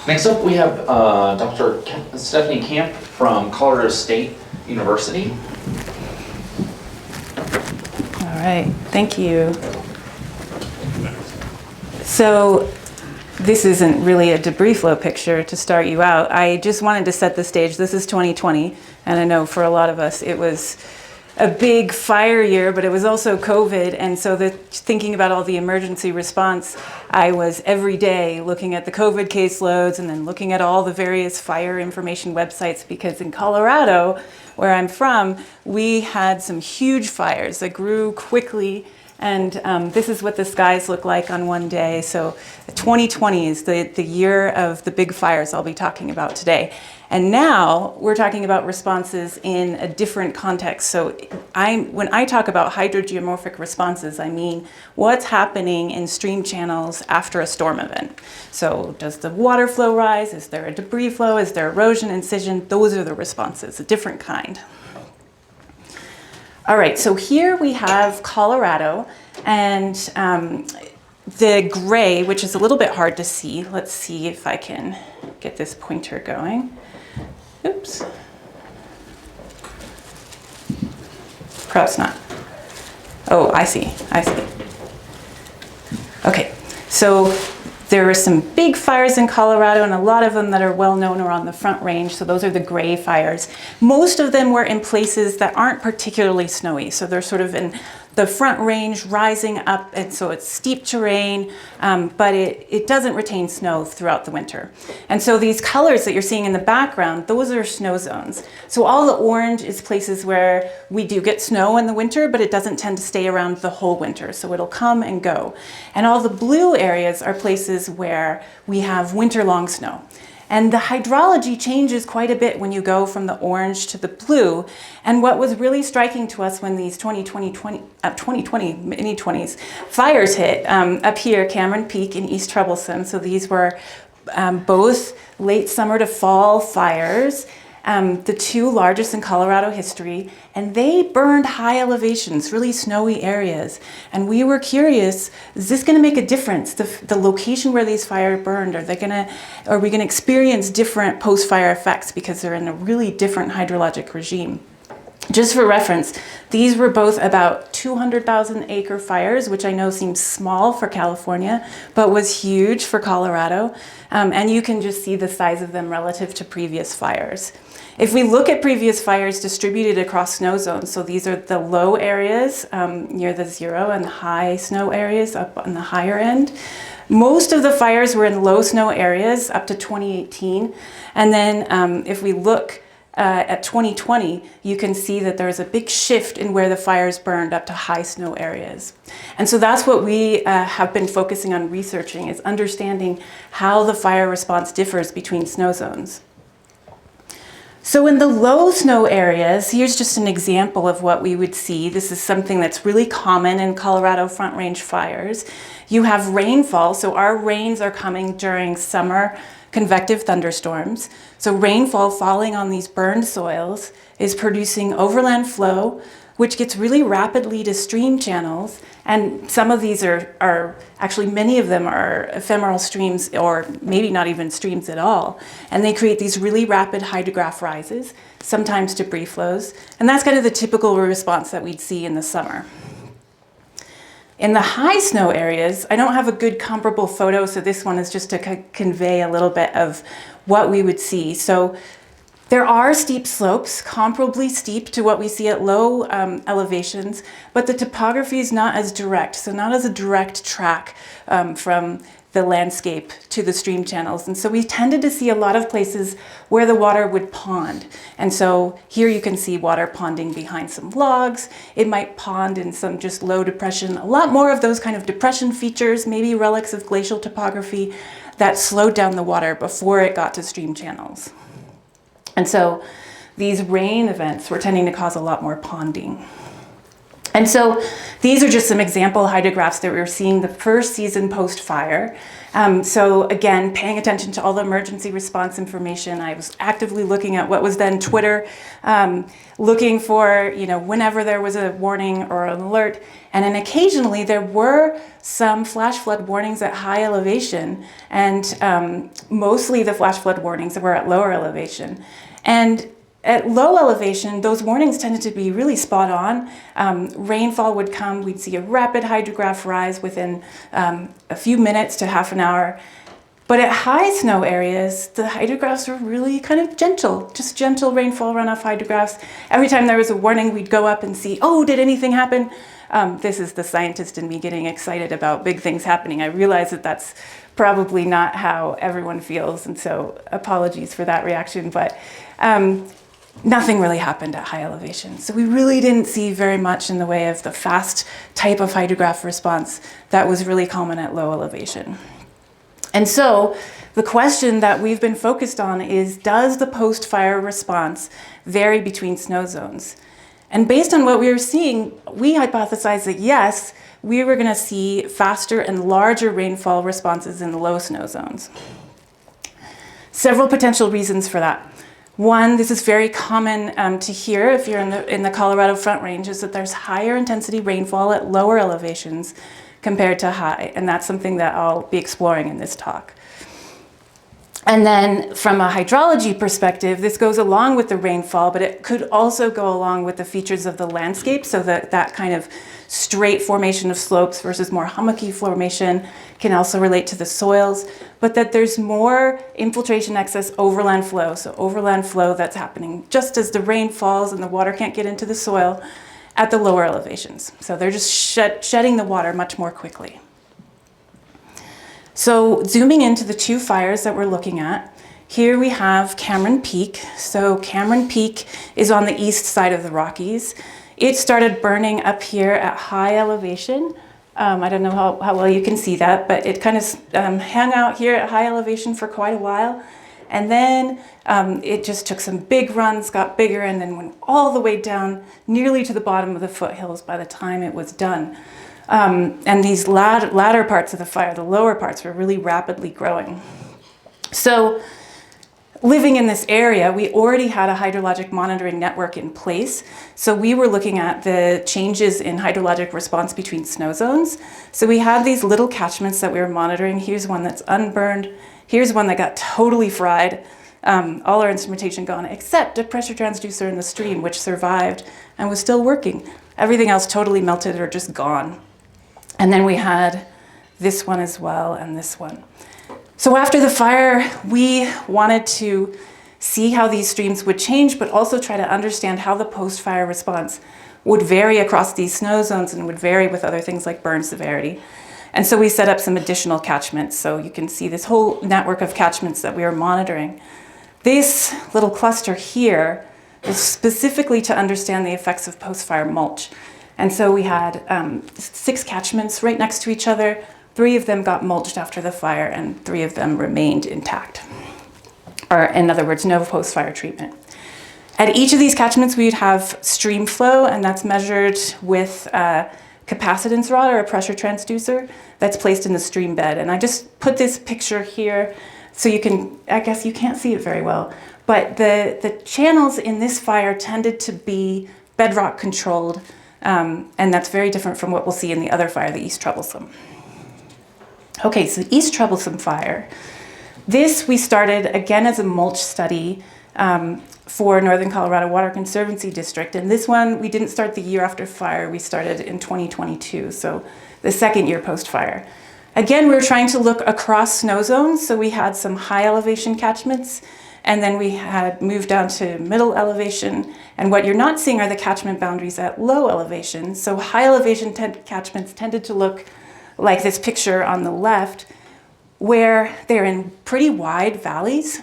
Next up, we have Dr. Stefanie Kampf from Colorado State University. All right, thank you. So this isn't really a debris flow picture to start you out. I just wanted to set the stage. This is 2020, and I know for a lot of us it was a big fire year, but it was also COVID, and so thinking about all the emergency response, I was every day looking at the COVID caseloads and then looking at all the various fire information websites, because in Colorado, where I'm from, we had some huge fires that grew quickly, and this is what the skies look like on one day. So 2020 is the year of the big fires I'll be talking about today. And now we're talking about responses in a different context. So when I talk about hydrogeomorphic responses, I mean what's happening in stream channels after a storm event. So does the water flow rise? Is there a debris flow? Is there erosion, incision? Those are the responses, a different kind. All right, so here we have Colorado, and the gray, which is a little bit hard to see. Let's see if I can get this pointer going. Oops. Perhaps not. Oh, I see. Okay, so there were some big fires in Colorado, and a lot of them that are well known are on the Front Range, so those are the gray fires. Most of them were in places that aren't particularly snowy, so they're sort of in the Front Range rising up, and so it's steep terrain, but it doesn't retain snow throughout the winter. And so these colors that you're seeing in the background, those are snow zones. So all the orange is places where we do get snow in the winter, but it doesn't tend to stay around the whole winter, so it'll come and go. And all the blue areas are places where we have winter-long snow. And the hydrology changes quite a bit when you go from the orange to the blue. And what was really striking to us when these 2020 mini-20s fires hit, up here, Cameron Peak and East Troublesome. So these were both late summer to fall fires, the two largest in Colorado history, and they burned high elevations, really snowy areas. And we were curious, is this gonna make a difference? The location where these fires burned, are we gonna experience different post-fire effects because they're in a really different hydrologic regime? Just for reference, these were both about 200,000 acre fires, which I know seems small for California, but was huge for Colorado. And you can just see the size of them relative to previous fires. If we look at previous fires distributed across snow zones, so these are the low areas near the zero and high snow areas up on the higher end. Most of the fires were in low snow areas up to 2018. And then if we look at 2020, you can see that there's a big shift in where the fires burned up to high snow areas. And so that's what we have been focusing on researching, is understanding how the fire response differs between snow zones. So in the low snow areas, here's just an example of what we would see. This is something that's really common in Colorado Front Range fires. You have rainfall, so our rains are coming during summer convective thunderstorms. So rainfall falling on these burned soils is producing overland flow, which gets really rapidly to stream channels. And some of these are actually, many of them are ephemeral streams, or maybe not even streams at all. And they create these really rapid hydrograph rises, sometimes debris flows. And that's kind of the typical response that we'd see in the summer. In the high snow areas, I don't have a good comparable photo, so this one is just to convey a little bit of what we would see. So there are steep slopes, comparably steep to what we see at low elevations, but the topography is not as direct, so not as a direct track from the landscape to the stream channels. And so we tended to see a lot of places where the water would pond. And so here you can see water ponding behind some logs. It might pond in some just low depression, a lot more of those kind of depression features, maybe relics of glacial topography that slowed down the water before it got to stream channels. And so these rain events were tending to cause a lot more ponding. And so these are just some example hydrographs that we were seeing the first season post-fire. So again, paying attention to all the emergency response information. I was actively looking at what was then Twitter, looking for, whenever there was a warning or an alert. And then occasionally there were some flash flood warnings at high elevation, and mostly the flash flood warnings were at lower elevation. And at low elevation, those warnings tended to be really spot on. Rainfall would come, we'd see a rapid hydrograph rise within a few minutes to half an hour. But at high snow areas, the hydrographs were really kind of gentle, just gentle rainfall runoff hydrographs. Every time there was a warning, we'd go up and see, oh, did anything happen? This is the scientist in me getting excited about big things happening. I realize that that's probably not how everyone feels, and so apologies for that reaction, but nothing really happened at high elevation. So we really didn't see very much in the way of the fast type of hydrograph response that was really common at low elevation. And so the question that we've been focused on is, does the post-fire response vary between snow zones? And based on what we were seeing, we hypothesized that yes, we were going to see faster and larger rainfall responses in the low snow zones. Several potential reasons for that. One, this is very common to hear if you're in the Colorado Front Range, is that there's higher intensity rainfall at lower elevations compared to high, and that's something that I'll be exploring in this talk. And then from a hydrology perspective, this goes along with the rainfall, but it could also go along with the features of the landscape, so that kind of straight formation of slopes versus more hummocky formation can also relate to the soils, but that there's more infiltration excess overland flow. So overland flow that's happening just as the rain falls and the water can't get into the soil at the lower elevations. So they're just shedding the water much more quickly. So zooming into the two fires that we're looking at, here we have Cameron Peak. So Cameron Peak is on the east side of the Rockies. It started burning up here at high elevation. I don't know how well you can see that, but it kind of hung out here at high elevation for quite a while. And then it just took some big runs, got bigger, and then went all the way down nearly to the bottom of the foothills by the time it was done. And these latter parts of the fire, the lower parts, were really rapidly growing. So living in this area, we already had a hydrologic monitoring network in place. So we were looking at the changes in hydrologic response between snow zones. So we had these little catchments that we were monitoring. Here's one that's unburned. Here's one that got totally fried. All our instrumentation gone, except a pressure transducer in the stream, which survived and was still working. Everything else totally melted or just gone. And then we had this one as well, and this one. So after the fire, we wanted to see how these streams would change, but also try to understand how the post-fire response would vary across these snow zones and would vary with other things like burn severity. And so we set up some additional catchments. So you can see this whole network of catchments that we are monitoring. This little cluster here is specifically to understand the effects of post-fire mulch. And so we had 6 catchments right next to each other. 3 of them got mulched after the fire, and 3 of them remained intact. Or in other words, no post-fire treatment. At each of these catchments, we'd have stream flow, and that's measured with a capacitance rod or a pressure transducer that's placed in the stream bed. And I just put this picture here so you can, I guess you can't see it very well, but the channels in this fire tended to be bedrock controlled, and that's very different from what we'll see in the other fire, the East Troublesome. Okay, so the East Troublesome fire. This we started again as a mulch study for Northern Colorado Water Conservancy District. And this one, we didn't start the year after fire, we started in 2022, so the second year post-fire. Again, we were trying to look across snow zones, so we had some high elevation catchments, and then we had moved down to middle elevation. And what you're not seeing are the catchment boundaries at low elevation. So high elevation catchments tended to look like this picture on the left, where they're in pretty wide valleys.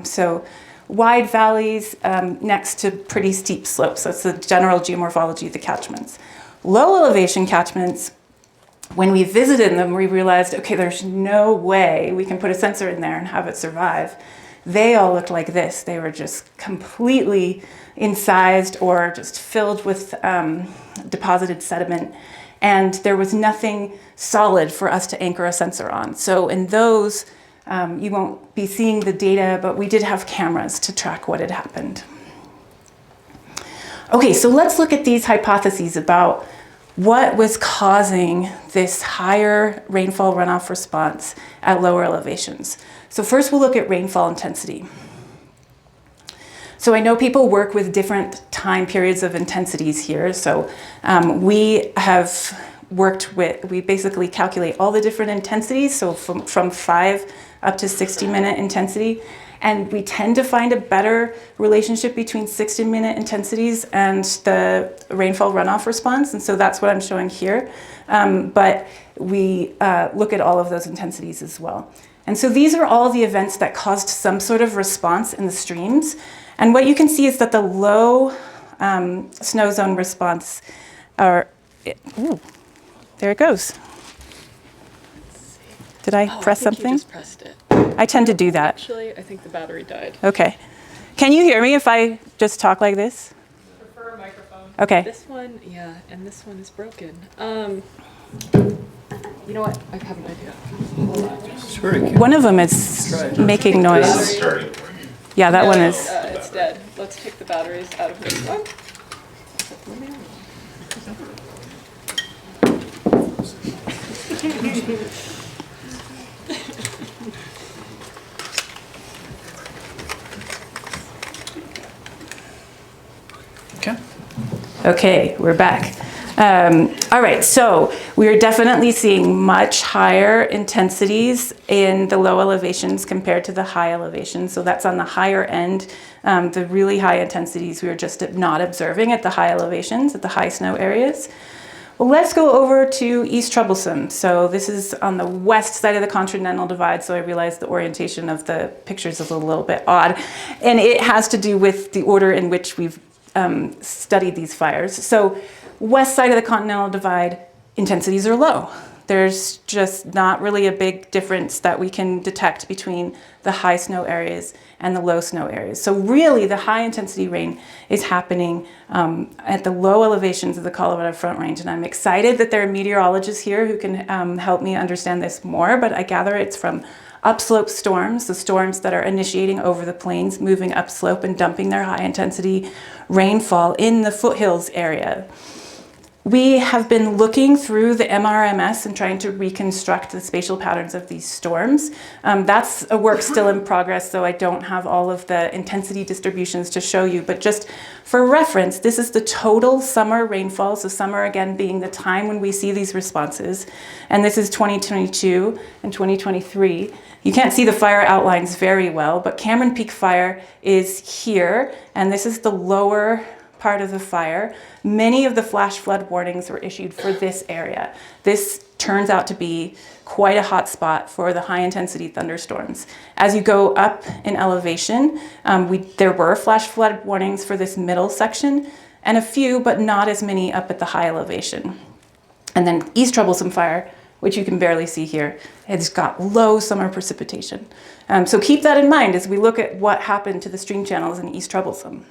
So wide valleys next to pretty steep slopes. That's the general geomorphology of the catchments. Low elevation catchments, when we visited them, we realized, okay, there's no way we can put a sensor in there and have it survive. they all looked like this. They were just completely incised or just filled with deposited sediment. And there was nothing solid for us to anchor a sensor on. So in those, you won't be seeing the data, but we did have cameras to track what had happened. Okay, so let's look at these hypotheses about what was causing this higher rainfall runoff response at lower elevations. So first we'll look at rainfall intensity. So I know people work with different time periods of intensities here. So we basically calculate all the different intensities, so from 5 up to 60-minute intensity. And we tend to find a better relationship between 60-minute intensities and the rainfall runoff response. And so that's what I'm showing here. But we look at all of those intensities as well. And so these are all the events that caused some sort of response in the streams. And what you can see is that the low snow zone response there it goes. Did I press something? You just pressed it. I tend to do that. Actually, I think the battery died. Okay. Can you hear me if I just talk like this? Prefer a microphone. Okay. This one, yeah, and this one is broken. You know what? I have an idea. One of them is making noise. Yeah, that one is. It's dead. Let's take the batteries out of this one. Okay, we're back. All right, so we're definitely seeing much higher intensities in the low elevations compared to the high elevations. So that's on the higher end. The really high intensities we were just not observing at the high elevations, at the high snow areas. Well, let's go over to East Troublesome. So this is on the west side of the Continental Divide, so I realize the orientation of the pictures is a little bit odd. And it has to do with the order in which we've studied these fires. So west side of the Continental Divide, intensities are low. There's just not really a big difference that we can detect between the high snow areas and the low snow areas. So really the high intensity rain is happening at the low elevations of the Colorado Front Range. And I'm excited that there are meteorologists here who can help me understand this more, but I gather it's from upslope storms, the storms that are initiating over the plains, moving upslope and dumping their high intensity rainfall in the foothills area. We have been looking through the MRMS and trying to reconstruct the spatial patterns of these storms. That's a work still in progress, so I don't have all of the intensity distributions to show you, but just for reference, this is the total summer rainfall, so summer again being the time when we see these responses, and this is 2022 and 2023. You can't see the fire outlines very well, but Cameron Peak Fire is here, and this is the lower part of the fire. Many of the flash flood warnings were issued for this area. This turns out to be quite a hot spot for the high intensity thunderstorms. As you go up in elevation, there were flash flood warnings for this middle section, and a few, but not as many up at the high elevation. And then East Troublesome Fire, which you can barely see here, has got low summer precipitation. So keep that in mind as we look at what happened to the stream channels in East Troublesome.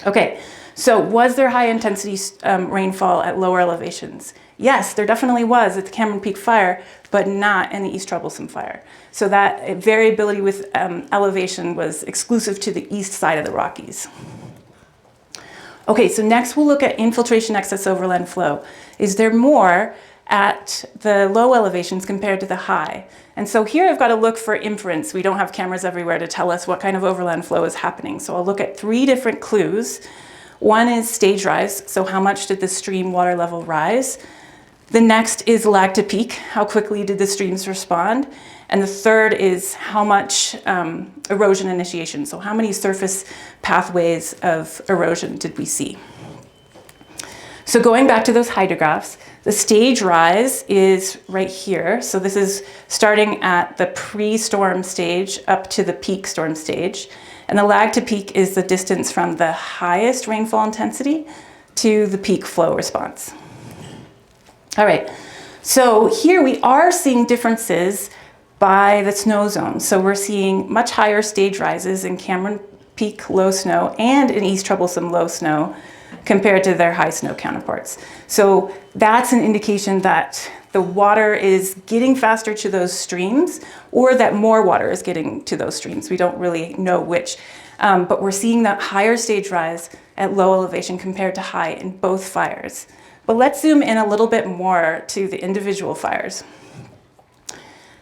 Okay, so was there high intensity rainfall at lower elevations? Yes, there definitely was at the Cameron Peak Fire, but not in the East Troublesome Fire. So that variability with elevation was exclusive to the east side of the Rockies. Okay, so next we'll look at infiltration excess overland flow. Is there more at the low elevations compared to the high? And so here I've got to look for inference. We don't have cameras everywhere to tell us what kind of overland flow is happening. So I'll look at 3 different clues. One is stage rise, so how much did the stream water level rise? The next is lag to peak, how quickly did the streams respond? And the third is how much erosion initiation, so how many surface pathways of erosion did we see? So going back to those hydrographs, the stage rise is right here. So this is starting at the pre-storm stage up to the peak storm stage. And the lag to peak is the distance from the highest rainfall intensity to the peak flow response. All right, so here we are seeing differences by the snow zone. So we're seeing much higher stage rises in Cameron Peak low snow and in East Troublesome low snow compared to their high snow counterparts. So that's an indication that the water is getting faster to those streams, or that more water is getting to those streams. We don't really know which, but we're seeing that higher stage rise at low elevation compared to high in both fires. But let's zoom in a little bit more to the individual fires.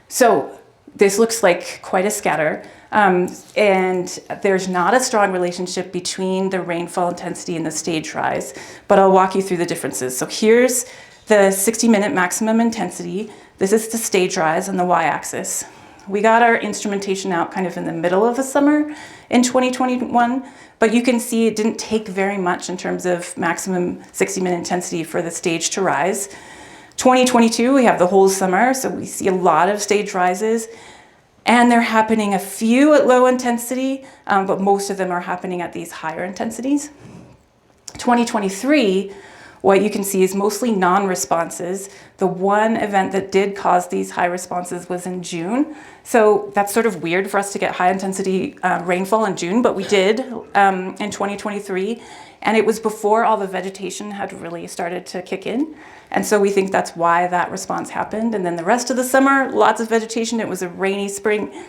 So this looks like quite a scatter, and there's not a strong relationship between the rainfall intensity and the stage rise, but I'll walk you through the differences. So here's the 60-minute maximum intensity. This is the stage rise on the y-axis. We got our instrumentation out kind of in the middle of the summer in 2021, but you can see it didn't take very much in terms of maximum 60-minute intensity for the stage to rise. 2022, we have the whole summer, so we see a lot of stage rises, and they're happening a few at low intensity, but most of them are happening at these higher intensities. 2023, what you can see is mostly non-responses. The one event that did cause these high responses was in June. So that's sort of weird for us to get high intensity rainfall in June, but we did in 2023. And it was before all the vegetation had really started to kick in. And so we think that's why that response happened. And then the rest of the summer, lots of vegetation. It was a rainy spring.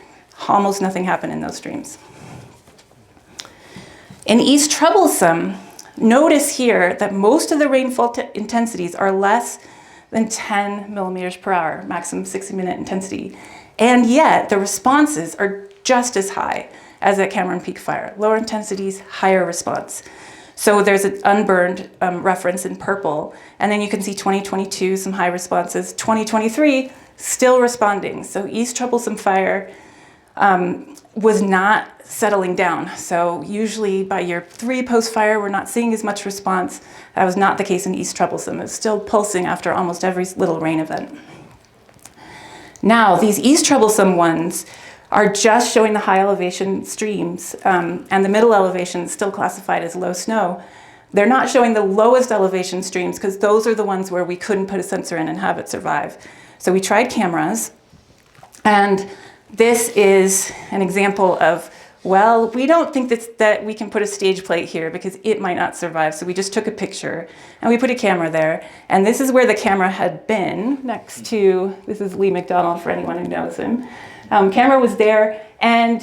Almost nothing happened in those streams. In East Troublesome, notice here that most of the rainfall intensities are less than 10 millimeters per hour, maximum 60-minute intensity. And yet the responses are just as high as at Cameron Peak Fire. Lower intensities, higher response. So there's an unburned reference in purple, and then you can see 2022, some high responses. 2023, still responding. So East Troublesome Fire was not settling down. So usually by year 3 post-fire, we're not seeing as much response. That was not the case in East Troublesome. It's still pulsing after almost every little rain event. Now, these East Troublesome ones are just showing the high elevation streams, and the middle elevation is still classified as low snow. They're not showing the lowest elevation streams because those are the ones where we couldn't put a sensor in and have it survive. So we tried cameras, and this is an example of, well, we don't think that we can put a stage plate here because it might not survive. So we just took a picture and we put a camera there. And this is where the camera had been next to, this is Lee McDonald for anyone who knows him. Camera was there, and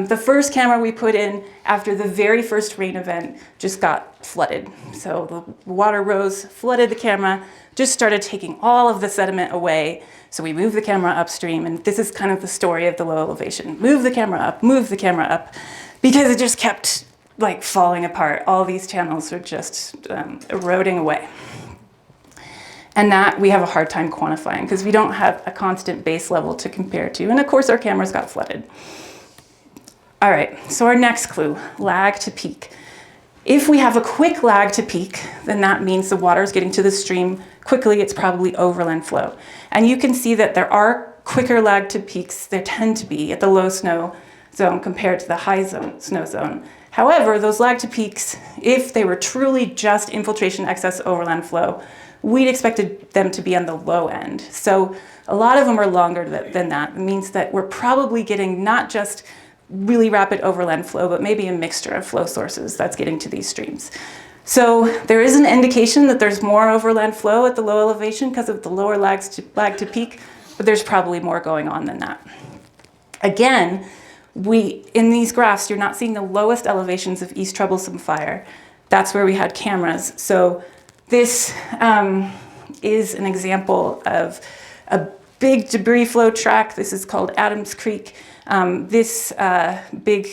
the first camera we put in after the very first rain event just got flooded. So the water rose, flooded the camera, just started taking all of the sediment away. So we moved the camera upstream, and this is kind of the story of the low elevation. Move the camera up, because it just kept like falling apart. All these channels are just eroding away. And that we have a hard time quantifying because we don't have a constant base level to compare to. And of course our cameras got flooded. All right, so our next clue, lag to peak. If we have a quick lag to peak, then that means the water is getting to the stream quickly. It's probably overland flow. And you can see that there are quicker lag to peaks. There tend to be at the low snow zone compared to the high snow zone. However, those lag to peaks, if they were truly just infiltration excess overland flow, we'd expected them to be on the low end. So a lot of them are longer than that. It means that we're probably getting not just really rapid overland flow, but maybe a mixture of flow sources that's getting to these streams. So there is an indication that there's more overland flow at the low elevation because of the lower lag to peak, but there's probably more going on than that. Again, in these graphs, you're not seeing the lowest elevations of East Troublesome Fire. That's where we had cameras. So this is an example of a big debris flow track. This is called Adams Creek. This big,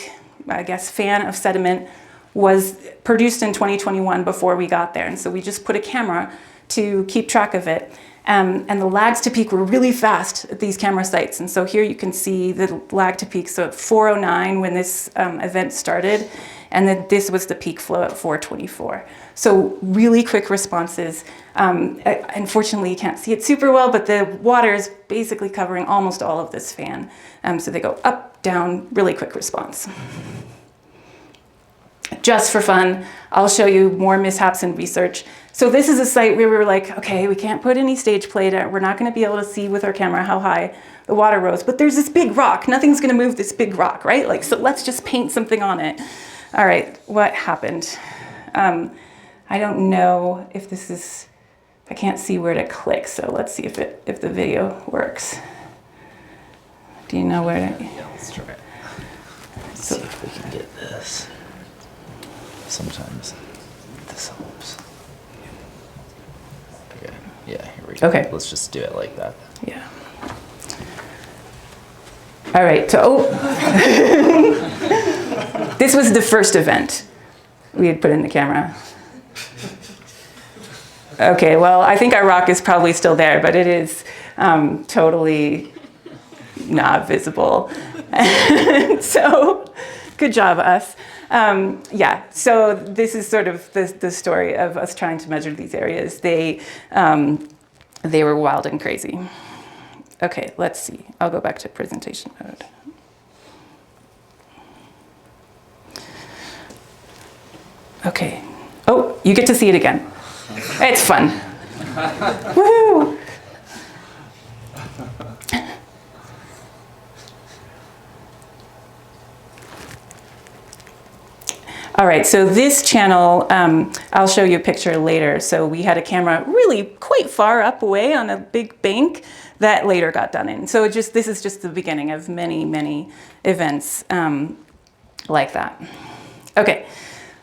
I guess, fan of sediment was produced in 2021 before we got there. And so we just put a camera to keep track of it. And the lags to peak were really fast at these camera sites. And so here you can see the lag to peak. So at 4:09 when this event started, and then this was the peak flow at 4:24. So really quick responses. Unfortunately, you can't see it super well, but the water is basically covering almost all of this fan. So they go up, down, really quick response. Just for fun, I'll show you more mishaps in research. So this is a site where we were like, okay, we can't put any stage plate. We're not going to be able to see with our camera how high the water rose, but there's this big rock. Nothing's going to move this big rock, right? Like, so let's just paint something on it. All right, what happened? I don't know if this is, I can't see where to click, so let's see if the video works. Do you know where to? Yeah, let's try it. Let's see if we can get this. Sometimes this helps. Okay, yeah, here we go. Okay. Let's just do it like that. Yeah. All right, so this was the first event we had put in the camera. Okay, well, I think our rock is probably still there, but it is totally not visible. So, good job, us. Yeah, so this is sort of the story of us trying to measure these areas. They were wild and crazy. Okay, let's see. I'll go back to presentation mode. Okay. Oh, you get to see it again. It's fun. Woo! All right, so this channel, I'll show you a picture later. So we had a camera really quite far up away on a big bank that later got done in. So this is just the beginning of many, many events like that. Okay,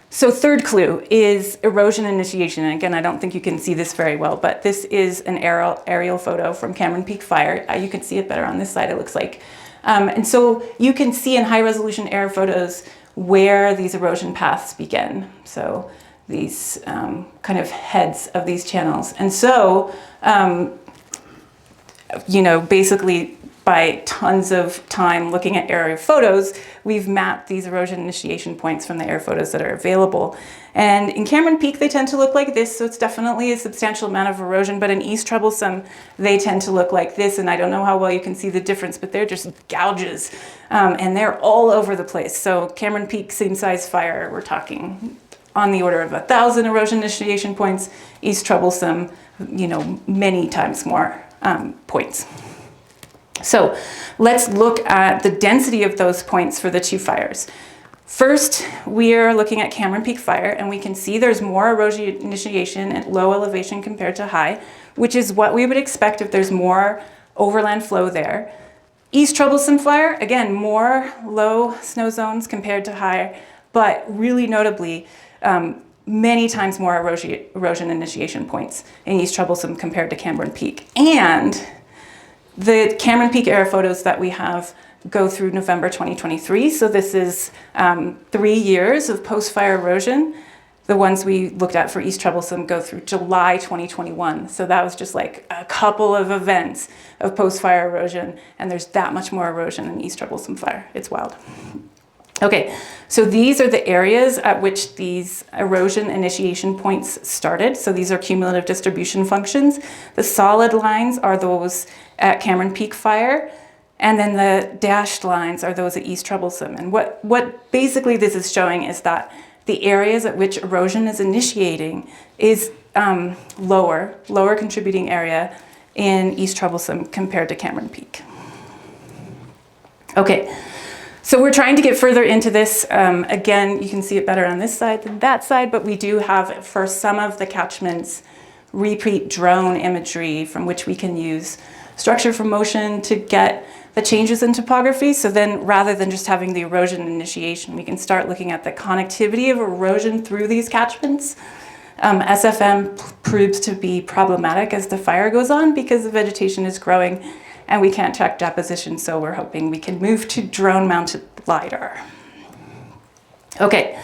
so third clue is erosion initiation. And again, I don't think you can see this very well, but this is an aerial photo from Cameron Peak Fire. You can see it better on this side, it looks like. And so you can see in high resolution air photos where these erosion paths begin. So these kind of heads of these channels. And so, you know, basically by tons of time looking at aerial photos, we've mapped these erosion initiation points from the air photos that are available. And in Cameron Peak, they tend to look like this, so it's definitely a substantial amount of erosion, but in East Troublesome, they tend to look like this, and I don't know how well you can see the difference, but they're just gouges, and they're all over the place. So Cameron Peak, same size fire, we're talking on the order of 1,000 erosion initiation points. East Troublesome, you know, many times more points. So let's look at the density of those points for the two fires. First, we are looking at Cameron Peak Fire, and we can see there's more erosion initiation at low elevation compared to high, which is what we would expect if there's more overland flow there. East Troublesome Fire, again, more low snow zones compared to high, but really notably, many times more erosion initiation points in East Troublesome compared to Cameron Peak. And the Cameron Peak air photos that we have go through November 2023. So this is 3 years of post-fire erosion. The ones we looked at for East Troublesome go through July 2021. So that was just like a couple of events of post-fire erosion, and there's that much more erosion in East Troublesome Fire. It's wild. Okay, so these are the areas at which these erosion initiation points started. So these are cumulative distribution functions. The solid lines are those at Cameron Peak Fire, and then the dashed lines are those at East Troublesome. And what basically this is showing is that the areas at which erosion is initiating is lower contributing area in East Troublesome compared to Cameron Peak. Okay. So we're trying to get further into this. Again, you can see it better on this side than that side, but we do have, for some of the catchments, repeat drone imagery from which we can use structure from motion to get the changes in topography. So then rather than just having the erosion initiation, we can start looking at the connectivity of erosion through these catchments. SFM proves to be problematic as the fire goes on because the vegetation is growing and we can't check deposition, so we're hoping we can move to drone-mounted LiDAR. Okay,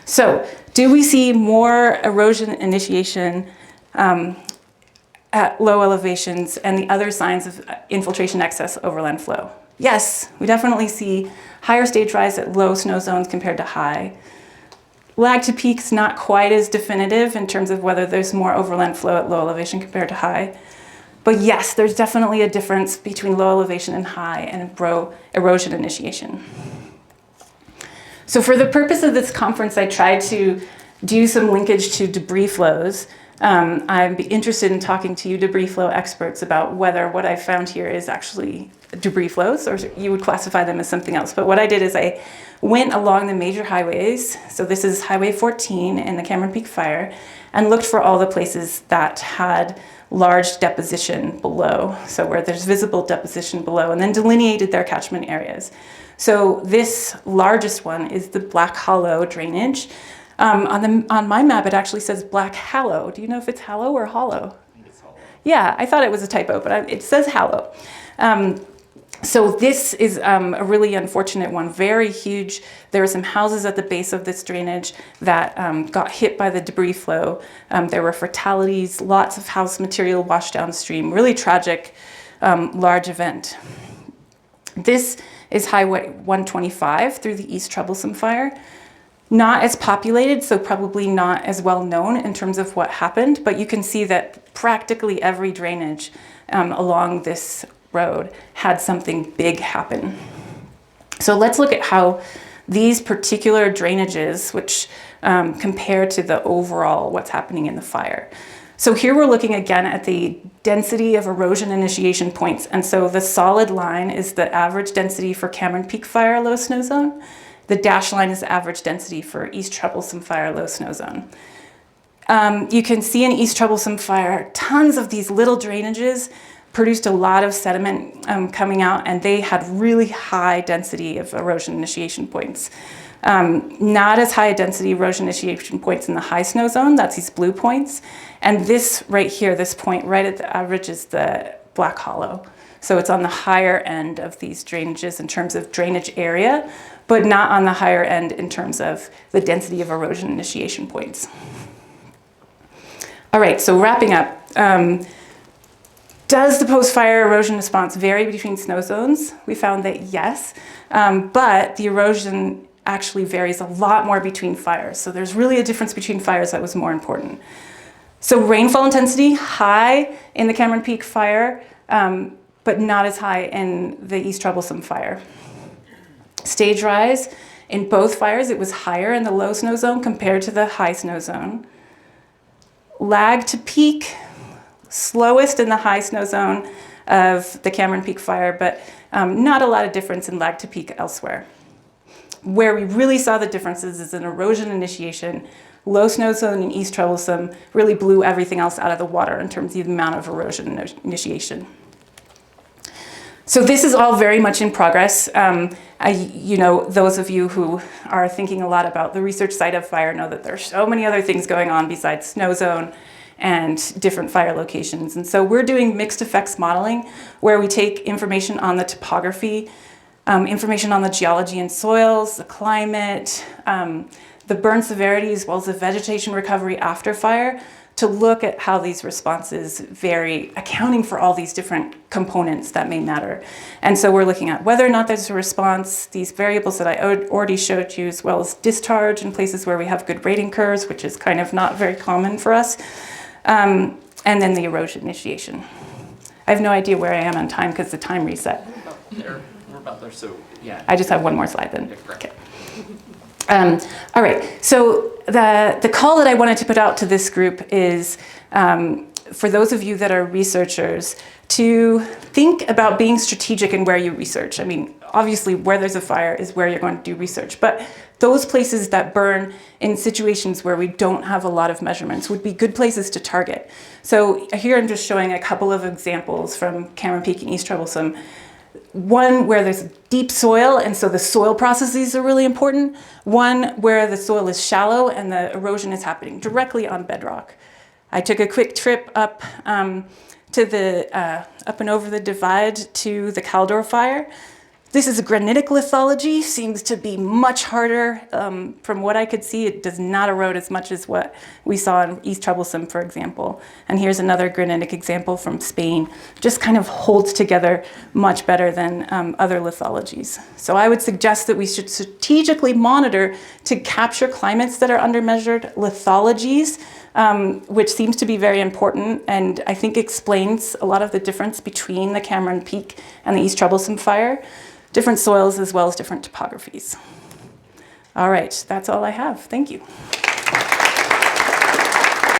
so do we see more erosion initiation at low elevations and the other signs of infiltration excess overland flow? Yes, we definitely see higher stage rise at low snow zones compared to high. Lag to peak's not quite as definitive in terms of whether there's more overland flow at low elevation compared to high. But yes, there's definitely a difference between low elevation and high and erosion initiation. So for the purpose of this conference, I tried to do some linkage to debris flows I'd be interested in talking to you debris flow experts about whether what I found here is actually debris flows or you would classify them as something else. But what I did is I went along the major highways. So this is Highway 14 in the Cameron Peak Fire, and looked for all the places that had large deposition below. So where there's visible deposition below, and then delineated their catchment areas. So this largest one is the Black Hollow drainage. On my map, it actually says Black Hallow. Do you know if it's Hallow or Hollow? I think it's hollow. Yeah, I thought it was a typo, but it says Hallow. So this is a really unfortunate one, very huge. There were some houses at the base of this drainage that got hit by the debris flow. There were fatalities, lots of house material washed downstream, really tragic, large event. This is Highway 125 through the East Troublesome Fire. Not as populated, so probably not as well known in terms of what happened, but you can see that practically every drainage along this road had something big happen. So let's look at how these particular drainages, which compare to the overall what's happening in the fire. So here we're looking again at the density of erosion initiation points. And so the solid line is the average density for Cameron Peak Fire low snow zone. The dashed line is the average density for East Troublesome Fire low snow zone. You can see in East Troublesome Fire, tons of these little drainages produced a lot of sediment coming out, and they had really high density of erosion initiation points. Not as high a density erosion initiation points in the high snow zone, that's these blue points. And this right here, this point right at the average is the Black Hollow. So it's on the higher end of these drainages in terms of drainage area, but not on the higher end in terms of the density of erosion initiation points. All right, so wrapping up. Does the post-fire erosion response vary between snow zones? We found that yes, but the erosion actually varies a lot more between fires. So there's really a difference between fires that was more important. So rainfall intensity, high in the Cameron Peak Fire, but not as high in the East Troublesome Fire. Stage rise, in both fires, it was higher in the low snow zone compared to the high snow zone. Lag to peak, slowest in the high snow zone of the Cameron Peak Fire, but not a lot of difference in lag to peak elsewhere. Where we really saw the differences is in erosion initiation. Low snow zone in East Troublesome really blew everything else out of the water in terms of the amount of erosion initiation. So this is all very much in progress. Those of you who are thinking a lot about the research side of fire know that there are so many other things going on besides snow zone and different fire locations. And so we're doing mixed effects modeling where we take information on the topography, information on the geology and soils, the climate, the burn severity, as well as the vegetation recovery after fire, to look at how these responses vary, accounting for all these different components that may matter. And so we're looking at whether or not there's a response, these variables that I already showed you, as well as discharge in places where we have good rating curves, which is kind of not very common for us, and then the erosion initiation. I have no idea where I am on time because the time reset. We're about there, so yeah. I just have one more slide then. Okay. All right, so the call that I wanted to put out to this group is for those of you that are researchers to think about being strategic in where you research. I mean, obviously where there's a fire is where you're going to do research, but those places that burn in situations where we don't have a lot of measurements would be good places to target. So here I'm just showing a couple of examples from Cameron Peak and East Troublesome. One where there's deep soil, and so the soil processes are really important. One where the soil is shallow and the erosion is happening directly on bedrock. I took a quick trip up to up and over the divide to the Caldor fire. This is a granitic lithology, seems to be much harder. From what I could see, it does not erode as much as what we saw in East Troublesome, for example. And here's another granitic example from Spain. Just kind of holds together much better than other lithologies. So I would suggest that we should strategically monitor to capture climates that are undermeasured, lithologies, which seems to be very important and I think explains a lot of the difference between the Cameron Peak and the East Troublesome fire. Different soils as well as different topographies. All right, that's all I have. Thank you.